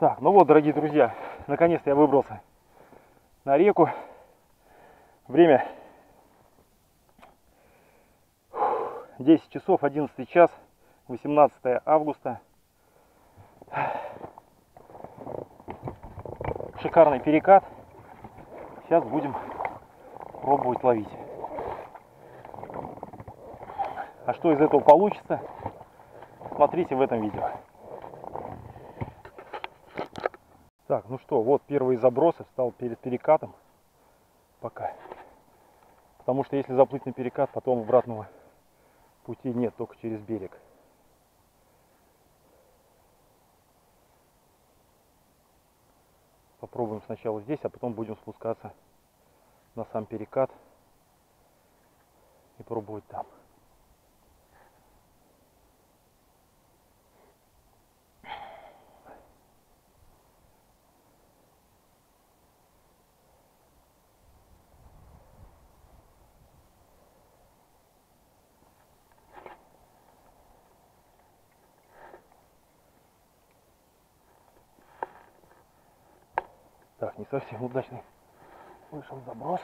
Так, ну вот, дорогие друзья, наконец-то я выбрался на реку. Время 10 часов, 11 час, 18 августа. Шикарный перекат. Сейчас будем пробовать ловить. А что из этого получится, смотрите в этом видео. Так, ну что, вот первые забросы, встал перед перекатом пока. Потому что если заплыть на перекат, потом обратного пути нет, только через берег. Попробуем сначала здесь, а потом будем спускаться на сам перекат и пробовать там. Так, не совсем удачный вышел заброс.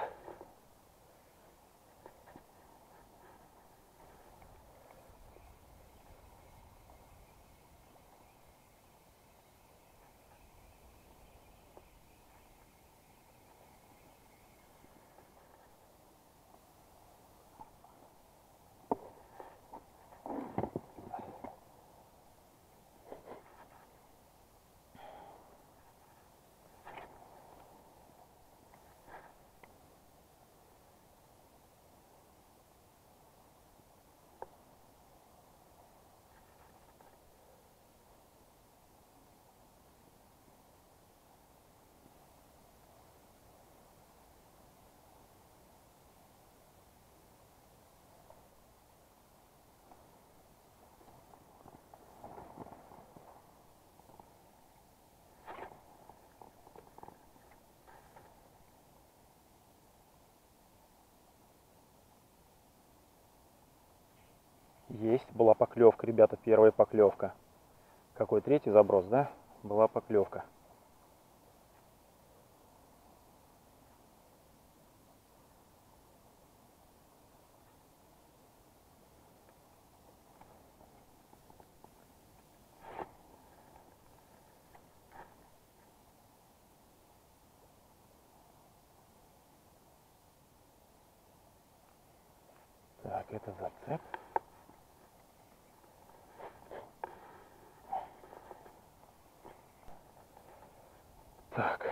Есть, была поклевка, ребята, первая поклевка. Какой третий заброс, да? Была поклевка. Так, это зацеп. Так.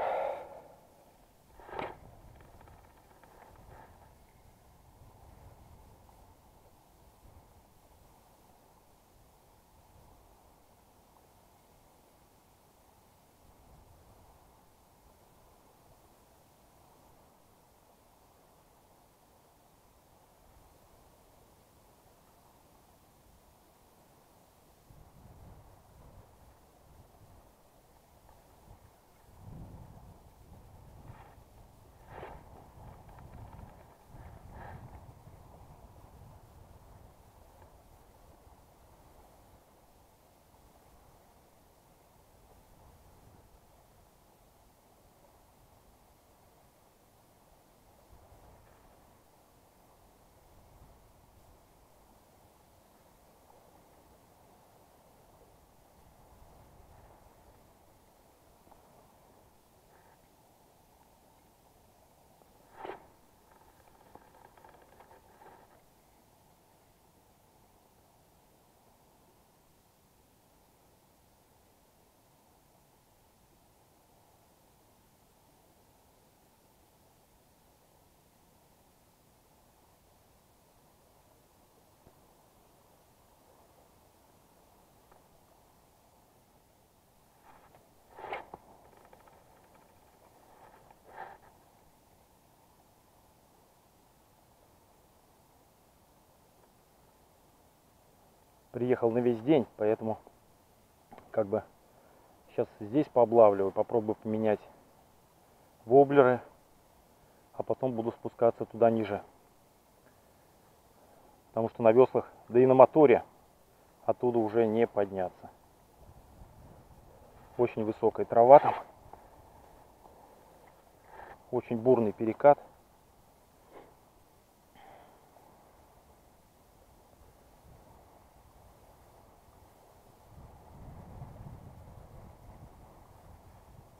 приехал на весь день, поэтому как бы сейчас здесь пооблавливаю, попробую поменять воблеры, а потом буду спускаться туда ниже. Потому что на веслах, да и на моторе оттуда уже не подняться. Очень высокая трава там. Очень бурный перекат.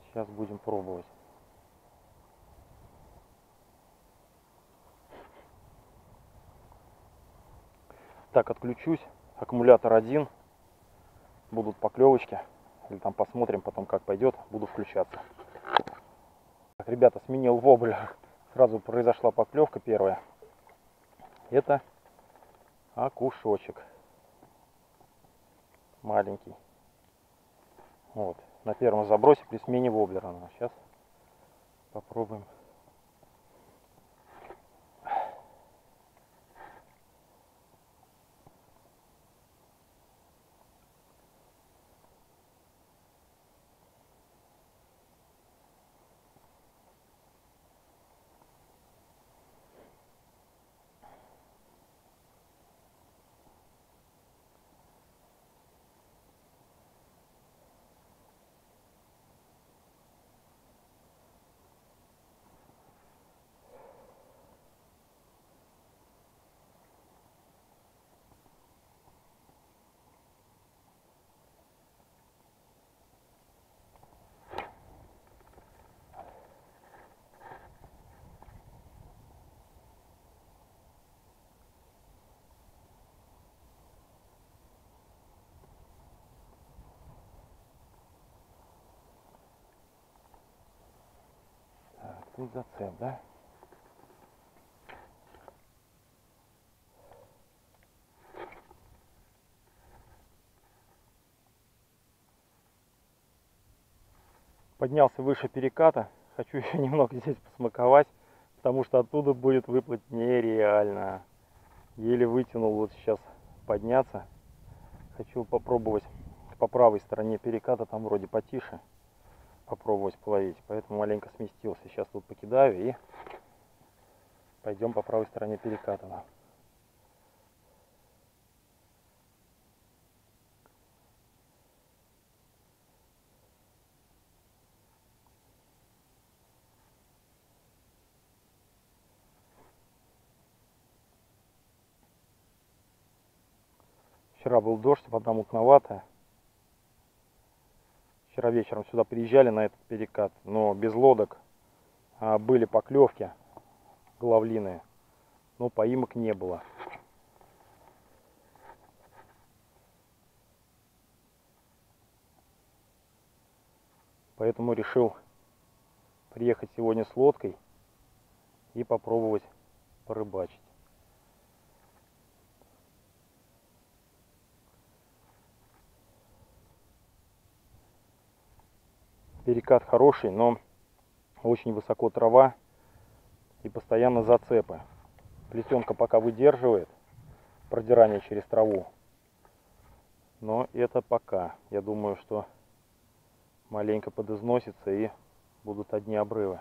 Сейчас будем пробовать. Так, отключусь. Аккумулятор один. Будут поклевочки. Или там посмотрим потом, как пойдет. Буду включаться. Так, ребята, сменил воблер. Сразу произошла поклевка первая. Это окушочек. Маленький. Вот. На первом забросе при смене воблера. Сейчас попробуем. Тут зацеп, да? Поднялся выше переката. Хочу еще немного здесь посмаковать, потому что оттуда будет выплыть нереально. Еле вытянул вот сейчас подняться. Хочу попробовать по правой стороне переката, там вроде потише. Попробовать половить. Поэтому маленько сместился. Сейчас тут покидаю и пойдем по правой стороне переката. Вчера был дождь, вода мутноватая. Вчера вечером сюда приезжали на этот перекат, но без лодок. Были поклевки головлиные, но поимок не было. Поэтому решил приехать сегодня с лодкой и попробовать порыбачить. Перекат хороший, но очень высоко трава и постоянно зацепы. Плетенка пока выдерживает продирание через траву, но это пока. Я думаю, что маленько подизносится и будут одни обрывы.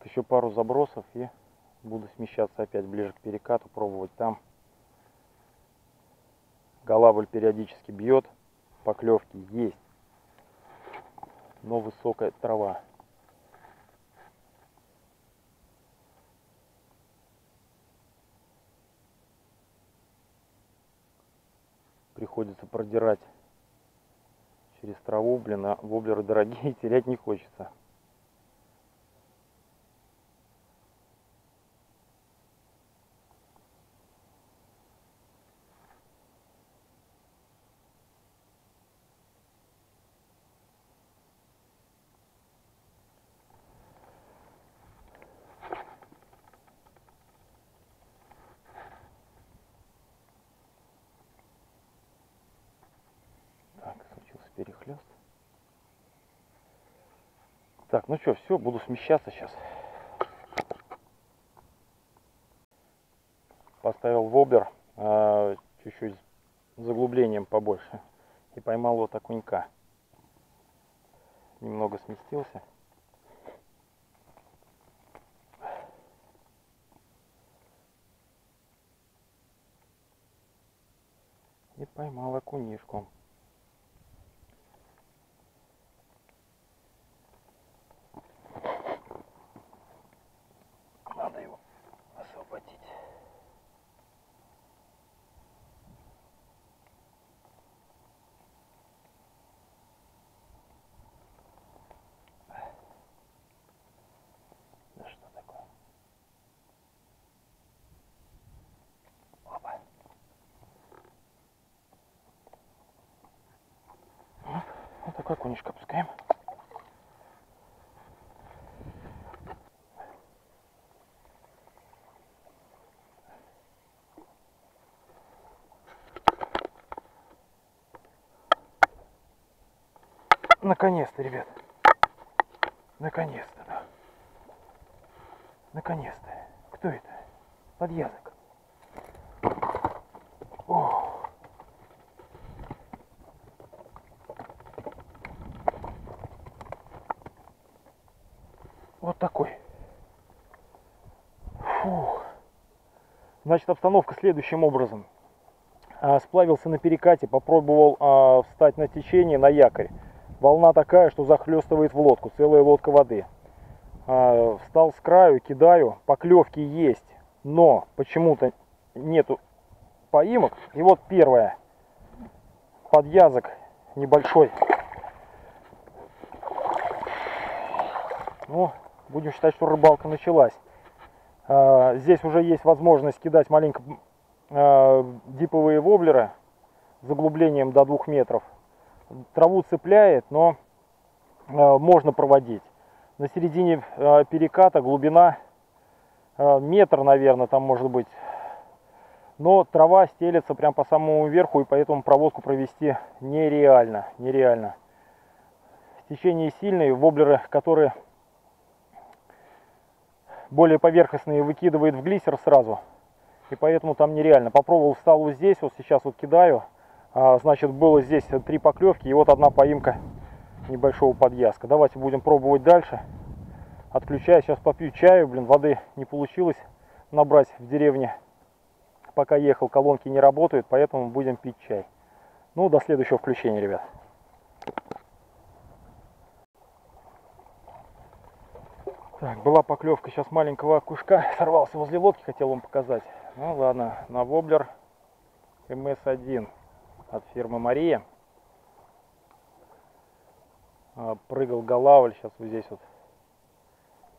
Еще пару забросов и буду смещаться опять ближе к перекату, пробовать там. Голавль периодически бьет, поклевки есть, но высокая трава. Приходится продирать через траву, блин, а воблеры дорогие, терять не хочется. Так, случился перехлёст. Так, ну что, все, буду смещаться сейчас. Поставил воблер чуть-чуть с заглублением побольше и поймал вот окунька. Немного сместился. И поймал окунишку. Надо его освободить. Да что такое? Опа. Вот такой окунишко опускаем. Наконец-то, ребят. Наконец-то, да. Наконец-то. Кто это? Подъязок. О. Вот такой. Фух. Значит, обстановка следующим образом. Сплавился на перекате, попробовал встать на течение, на якорь. Волна такая, что захлестывает в лодку, целая лодка воды. Встал с краю, кидаю, поклевки есть, но почему-то нету поимок. И вот первая, подъязок небольшой. Ну, будем считать, что рыбалка началась. Здесь уже есть возможность кидать маленько диповые воблеры с заглублением до 2 метров. Траву цепляет, но можно проводить. На середине переката глубина метр, наверное, там может быть. Но трава стелется прям по самому верху, и поэтому проводку провести нереально. Нереально. Течение сильное, воблеры, которые более поверхностные, выкидывает в глиссер сразу. И поэтому там нереально. Попробовал, встал вот здесь, вот сейчас вот кидаю. Значит, было здесь 3 поклевки и вот одна поимка небольшого подъязка. Давайте будем пробовать дальше. Отключаю, сейчас попью чаю. Блин, воды не получилось набрать в деревне. Пока ехал, колонки не работают, поэтому будем пить чай. Ну, до следующего включения, ребят. Так, была поклевка сейчас маленького окушка. Сорвался возле лодки, хотел вам показать. Ну ладно, на воблер МС-1 от фирмы Мария. Прыгал голавль, сейчас вот здесь вот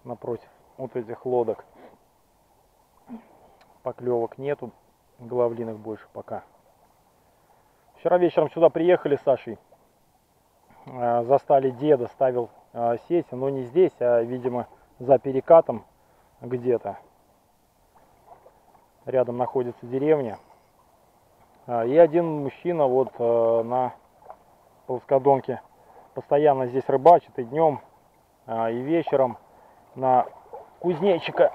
напротив вот этих лодок. Поклевок нету, головлиных больше пока. Вчера вечером сюда приехали с Сашей, застали деда, ставил сеть, но не здесь, а, видимо, за перекатом где-то. Рядом находится деревня. И один мужчина вот на плоскодонке постоянно здесь рыбачит и днем, и вечером. На кузнечика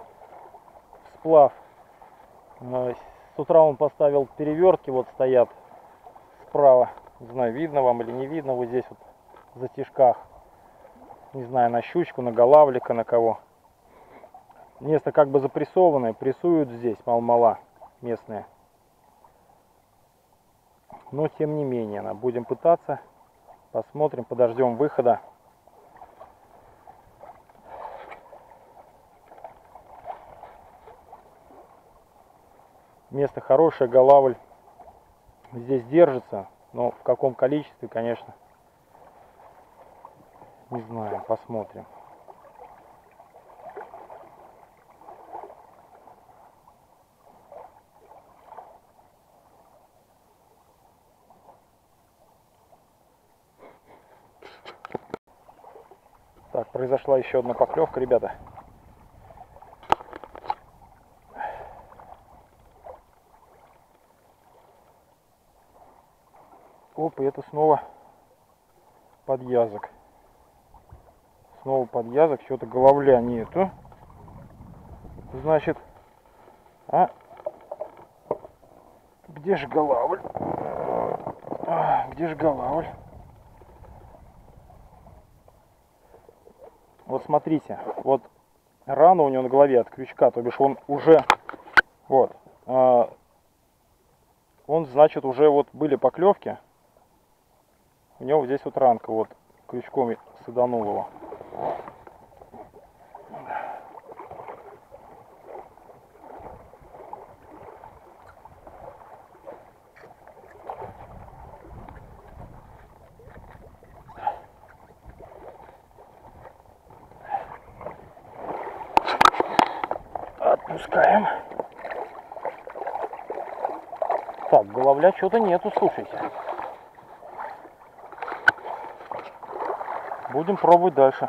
сплав. С утра он поставил перевертки, вот стоят справа. Не знаю, видно вам или не видно, вот здесь вот в затишках. Не знаю, на щучку, на голавлика, на кого. Место как бы запрессованное, прессуют здесь мало-мало местные. Но тем не менее, будем пытаться, посмотрим, подождем выхода. Место хорошее, голавль здесь держится, но в каком количестве, конечно, не знаю, посмотрим. Так, произошла еще одна поклевка, ребята. Оп, и это снова подъязок. Снова подъязок, что-то головля нету. Значит, где же голавль? Где же голавль? Вот смотрите, вот рана у него на голове от крючка, то бишь он уже, вот, он, значит, уже вот были поклевки, у него здесь вот ранка, вот, крючком саданул его. Отпускаем. Так, головля что-то нету, слушайте. Будем пробовать дальше.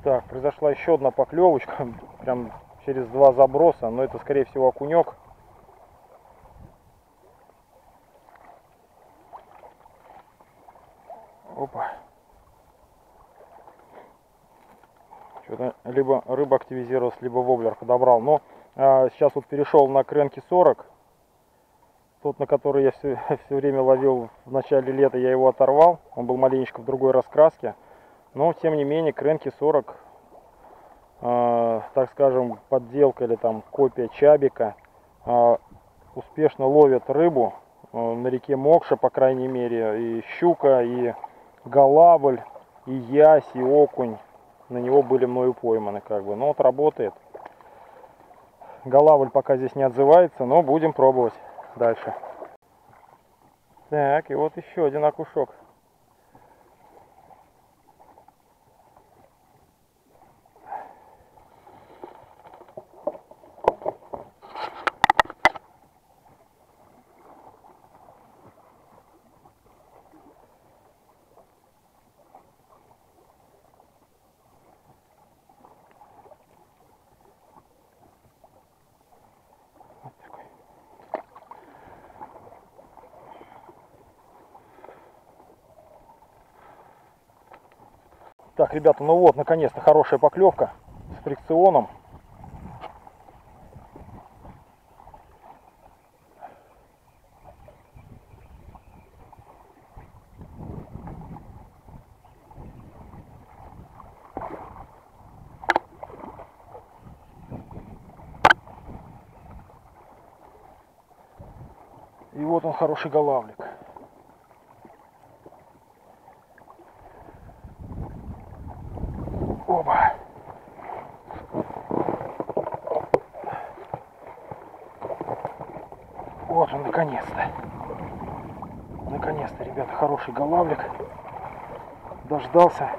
Так, произошла еще одна поклевочка, прям через 2 заброса, но это, скорее всего, окунек. Опа. Что-то либо рыба активизировалась, либо воблер подобрал. Но сейчас вот перешел на кренки 40. Тот, на который я все время ловил в начале лета, я его оторвал. Он был маленечко в другой раскраске. Но, тем не менее, кренки 40, так скажем, подделка или там копия чабика, успешно ловят рыбу на реке Мокша, по крайней мере. И щука, и голавль, и ясь, и окунь. На него были мною пойманы, как бы. Но вот работает. Голавль пока здесь не отзывается, но будем пробовать дальше. Так, и вот еще один окушок. Так, ребята, ну вот, наконец-то хорошая поклевка с фрикционом. И вот он, хороший голавлик. Оба. Вот он, наконец-то. Наконец-то, ребята, хороший голавлик. Дождался.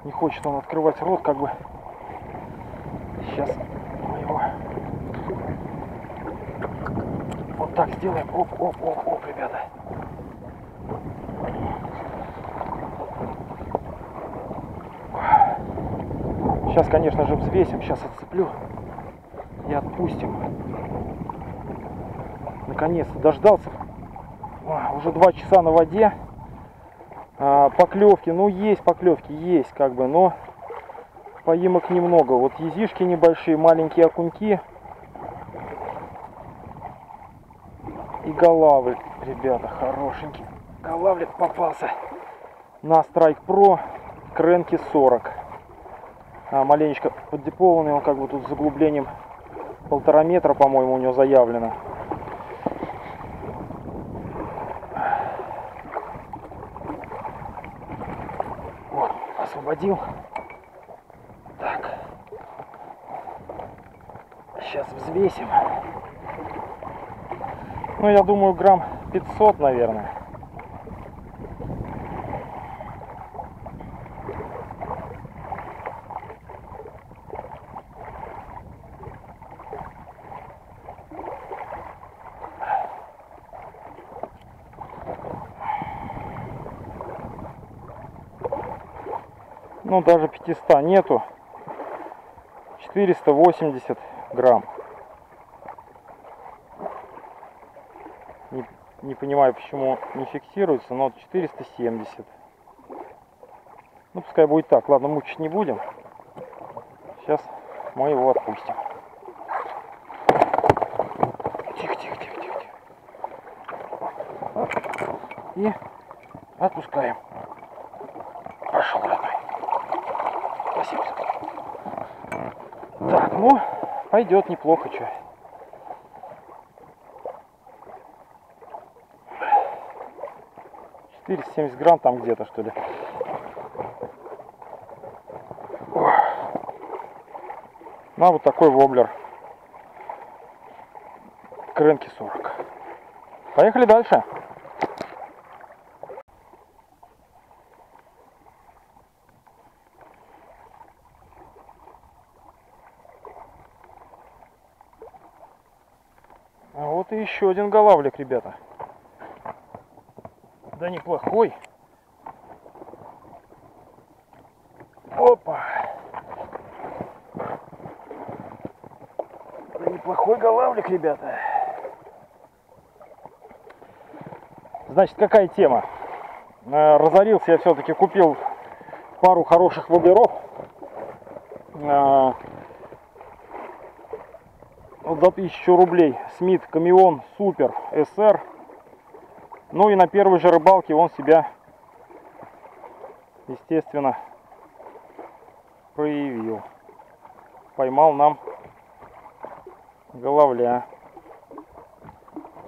Не хочет он открывать рот, как бы. Сейчас мы его вот так сделаем. Оп, оп, оп, оп, ребята. Сейчас, конечно же, взвесим, сейчас отцеплю и отпустим. Наконец-то дождался. Уже 2 часа на воде. Поклевки, ну есть поклевки, есть как бы, но поимок немного. Вот езишки небольшие, маленькие окуньки и голавль, ребята, хорошенький. Голавлик попался на Strike Pro кренки 40. маленечко поддипованный, он как бы тут с заглублением 1,5 метра, по-моему, у него заявлено. Вот, освободил. Так. Сейчас взвесим. Ну, я думаю, грамм 500, наверное. Ну, даже 500 нету. 480 грамм. Не понимаю, почему не фиксируется, но 470. Ну, пускай будет так. Ладно, мучить не будем. Сейчас мы его отпустим. Тихо, тихо, тихо, тихо, тихо. И отпускаем. Пошел, родной. Спасибо. Так, ну, пойдет неплохо, что. $470 грамм там где-то, что ли. На вот такой воблер. Кренки 40. Поехали дальше. А вот и еще один голавлик, ребята. Да неплохой. Опа. Да неплохой голавлик, ребята. Значит, какая тема? Разорился я все-таки, купил пару хороших воблеров. Вот за 1000 рублей. Смит Камеон Супер СР. Ну и на первой же рыбалке он себя, естественно, проявил. Поймал нам головля.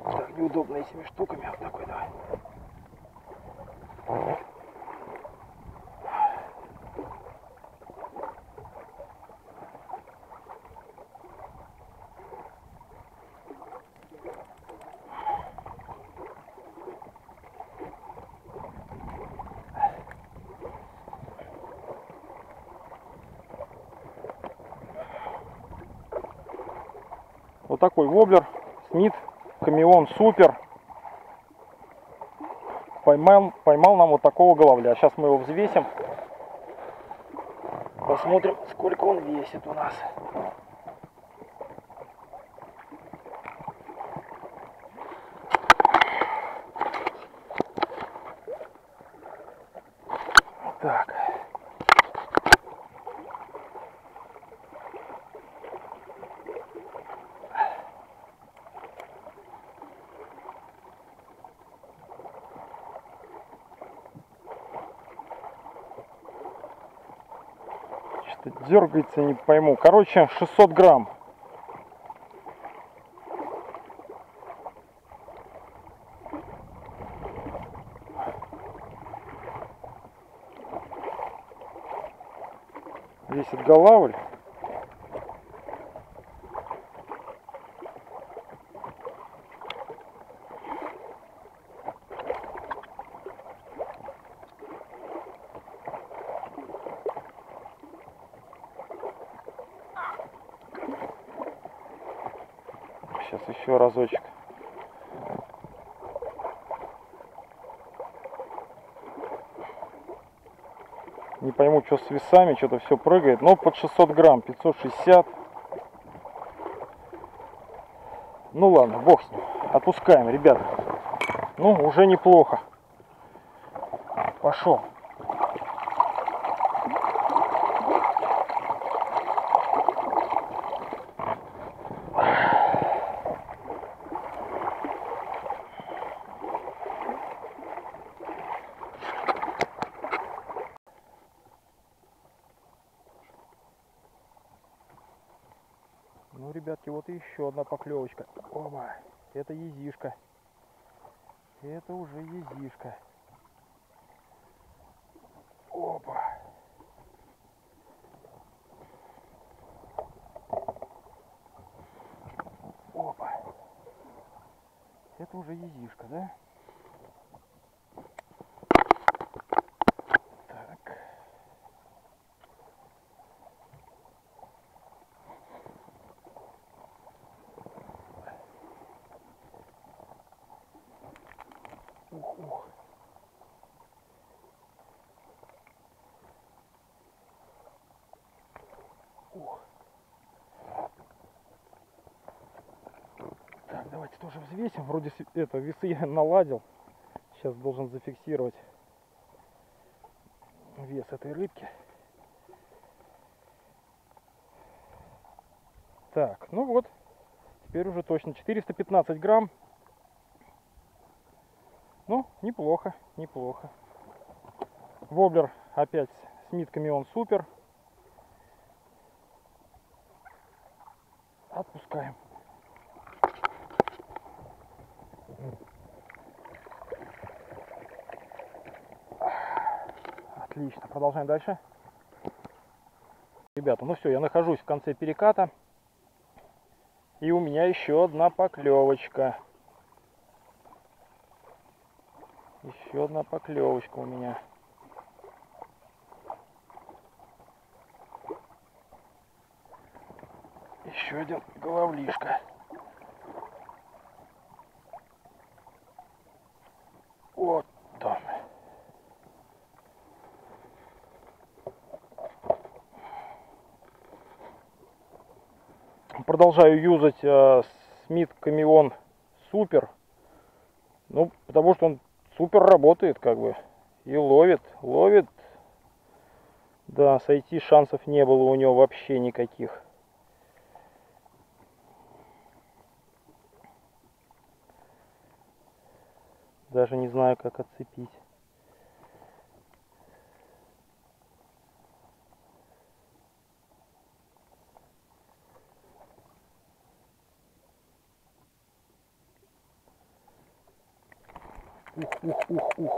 Так, неудобно этими штуками. Вот такой, давай. Вот такой воблер, Смит Камеон Супер. Поймал нам вот такого головля. Сейчас мы его взвесим. Посмотрим, сколько он весит у нас. Так. Что-то дергается, не пойму. Короче, 600 грамм. Весит голавль. Сейчас еще разочек. Не пойму, что с весами, что-то все прыгает. Но под 600 грамм, 560. Ну ладно, бог с ним. Отпускаем, ребята. Ну, уже неплохо. Пошел. ребятки, вот и еще одна поклевочка. Оба, это езишка. Это уже езишка. Опа. Опа. Это уже езишка, да? Так. Ух. Ух. Так, давайте тоже взвесим. Вроде это весы я наладил. Сейчас должен зафиксировать вес этой рыбки. Так, ну вот, теперь уже точно 415 грамм. Ну, неплохо, неплохо. Воблер опять с нитками, он супер. Отпускаем. Отлично, продолжаем дальше. Ребята, ну все, я нахожусь в конце переката. И у меня еще одна поклевочка. Еще одна поклевочка у меня. Еще один головлишка. Вот он. Продолжаю юзать Смит Камеон Супер. Ну, потому что он супер работает, как бы. И ловит. Да, сойти шансов не было у него вообще никаких. Даже не знаю, как отцепить.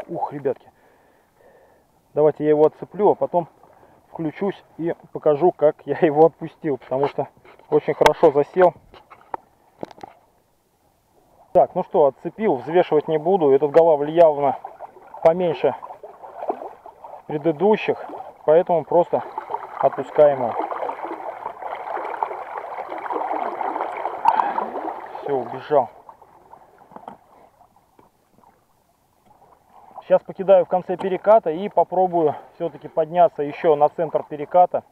Ух, ребятки. Давайте я его отцеплю, а потом включусь и покажу, как я его отпустил, потому что очень хорошо засел. Так, ну что, отцепил, взвешивать не буду. Этот голавль явно поменьше предыдущих, поэтому просто отпускаем его. Все, убежал. Сейчас покидаю в конце переката и попробую все-таки подняться еще на центр переката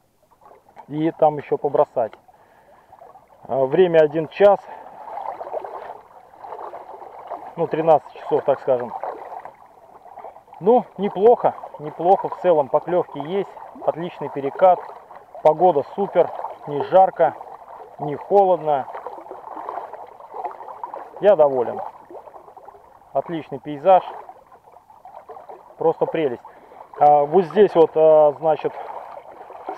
и там еще побросать. Время 1 час, ну 13 часов, так скажем. Ну, неплохо в целом, поклевки есть, отличный перекат, погода супер, не жарко, не холодно. Я доволен. Отличный пейзаж. Просто прелесть. Вот здесь вот, значит,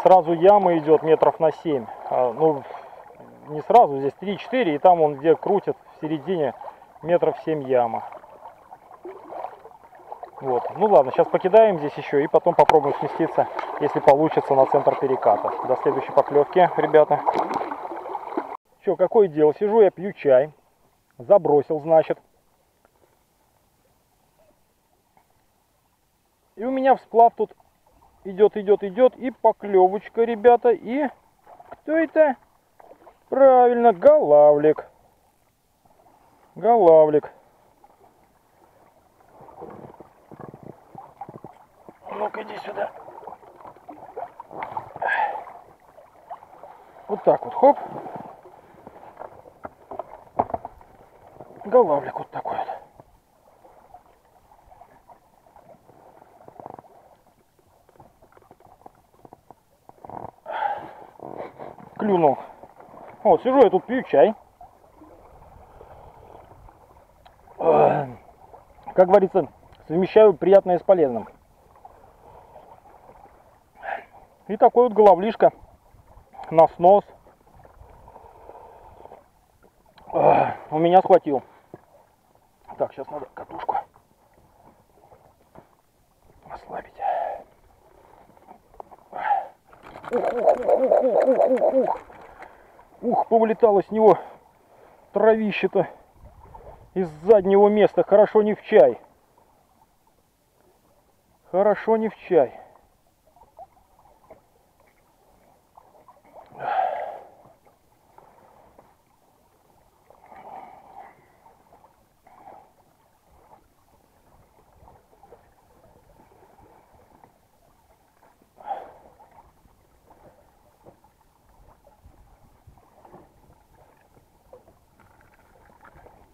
сразу яма идет метров на 7. Ну, не сразу, здесь 3-4, и там он где крутит в середине метров 7 яма. Вот. Ну ладно, сейчас покидаем здесь еще и потом попробуем сместиться, если получится, на центр переката. До следующей поклевки, ребята. Что, какое дело? Сижу я, пью чай. Забросил, значит. И у меня всплав тут идет, и поклевочка, ребята, и кто это? Правильно, голавлик. Голавлик. Ну-ка, иди сюда. Вот так вот, хоп. Голавлик вот такой вот. Клюнул. Вот, сижу я тут, пью чай. Как говорится, совмещаю приятное с полезным. И такой вот головлишка на снос. У меня схватил. Так, сейчас надо катушку ослабить. Ух, повылетало с него травище-то из заднего места. Хорошо не в чай. Хорошо не в чай.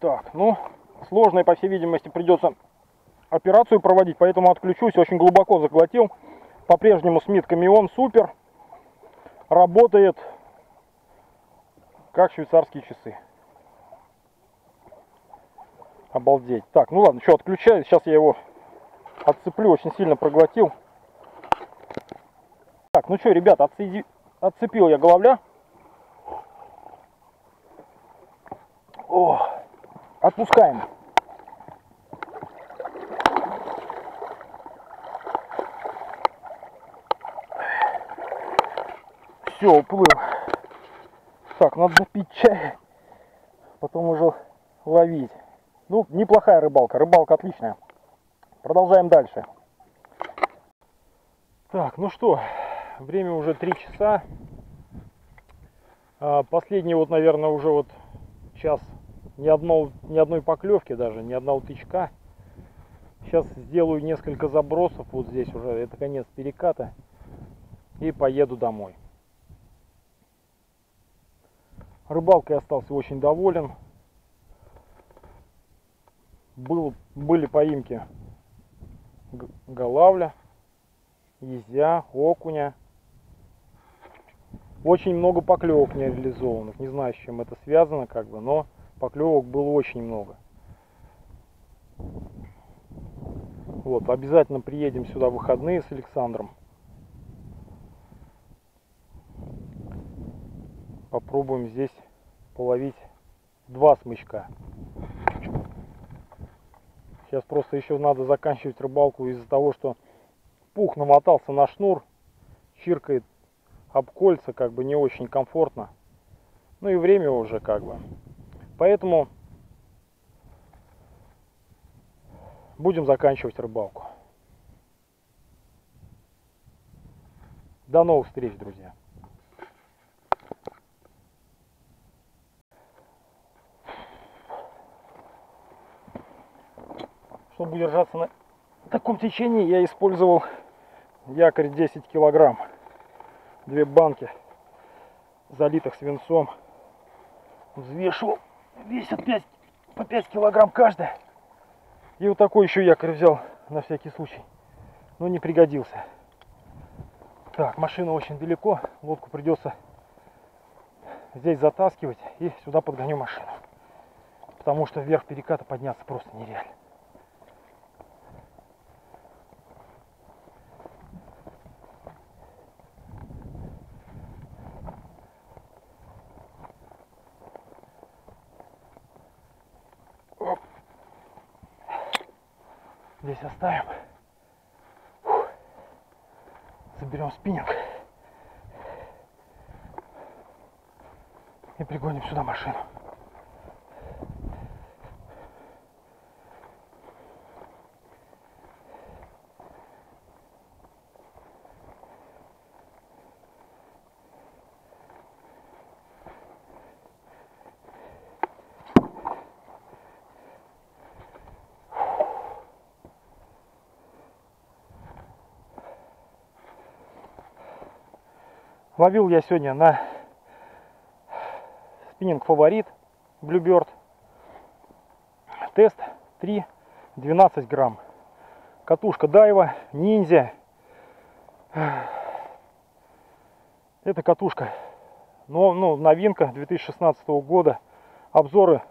Так, ну, сложной, по всей видимости, придется операцию проводить, поэтому отключусь. Очень глубоко заглотил. По-прежнему Смит Камеон супер. Работает как швейцарские часы. Обалдеть. Так, ну ладно, что, отключаю. Сейчас я его отцеплю. Очень сильно проглотил. Так, ну что, ребят, отцепил я головля. О, отпускаем. Все, уплыл. Так, надо допить чай, потом уже ловить. Ну, неплохая рыбалка. Рыбалка отличная. Продолжаем дальше. Так, ну что, время уже 3 часа. Последний вот, наверное, уже вот час ни одной поклевки даже, ни одного тычка. Сейчас сделаю несколько забросов. Вот здесь уже это конец переката. И поеду домой. Рыбалкой остался очень доволен. Были поимки голавля, езя, окуня. Очень много поклевок нереализованных. Не знаю, с чем это связано, но поклевок было очень много. Вот, обязательно приедем сюда в выходные с Александром. Попробуем здесь половить 2 смычка. Сейчас просто еще надо заканчивать рыбалку из-за того, что пух намотался на шнур, чиркает об кольца, не очень комфортно. Ну и время уже Поэтому будем заканчивать рыбалку. До новых встреч, друзья. Чтобы удержаться на таком течении, я использовал якорь 10 килограмм. 2 банки, залитых свинцом. Взвешивал. Весят по 5 килограмм каждая. И вот такой еще якорь взял на всякий случай. Но не пригодился. Так, машина очень далеко. Лодку придется здесь затаскивать. И сюда подгоню машину. Потому что вверх переката подняться просто нереально. Здесь оставим. Заберем спиннинг. И пригоним сюда машину. Ловил я сегодня на спиннинг Фаворит Bluebird. Тест 3, 12 грамм. Катушка Дайва, Ниндзя. Это катушка, новинка 2016 года. Обзоры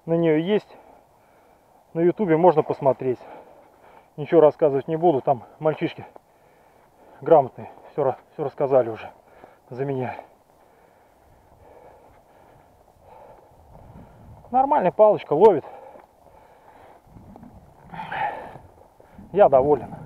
на нее есть. На ютубе можно посмотреть. Ничего рассказывать не буду. Там мальчишки грамотные все рассказали уже за меня. Нормальная палочка, ловит. Я доволен.